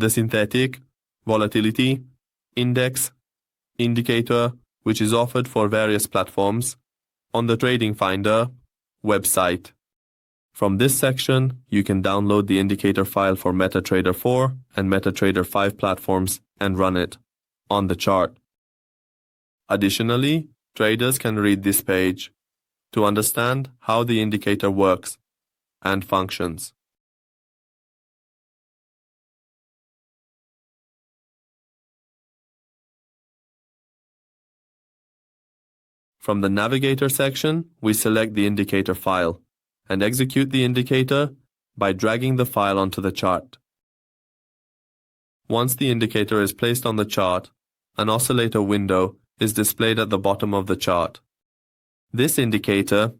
the Synthetic Volatility Index Indicator, which is offered for various platforms on the TradingFinder website. From this section, you can download the indicator file for MetaTrader 4 and MetaTrader 5 platforms and run it on the chart. Additionally, traders can read this page to understand how the indicator works and functions. From the Navigator section, we select the indicator file and execute the indicator by dragging the file onto the chart. Once the indicator is placed on the chart, an oscillator window is displayed at the bottom of the chart. This indicator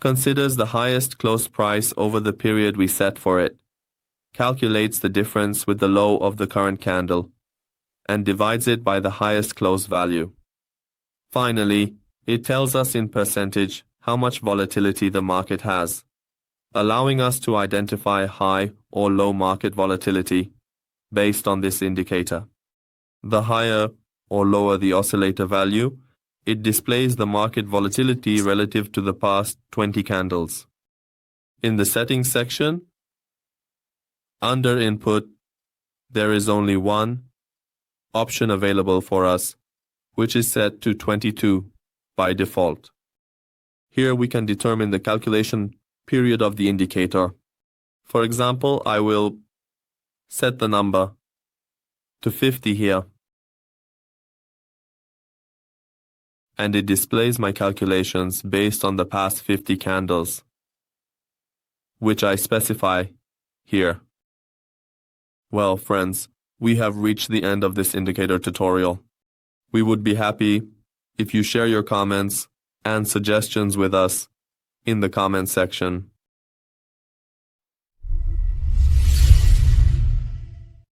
considers the highest close price over the period we set for it, calculates the difference with the low of the current candle, and divides it by the highest close value. Finally, it tells us in percentage how much volatility the market has, allowing us to identify high or low market volatility based on this indicator. The higher or lower the oscillator value, it displays the market volatility relative to the past 20 candles. In the settings section, under Input, there is only one option available for us, which is set to 22 by default. Here we can determine the calculation period of the indicator. For example, I will set the number to 50 here, and it displays my calculations based on the past 50 candles, which I specify here. Well, friends, we have reached the end of this indicator tutorial. We would be happy if you share your comments and suggestions with us in the comment section.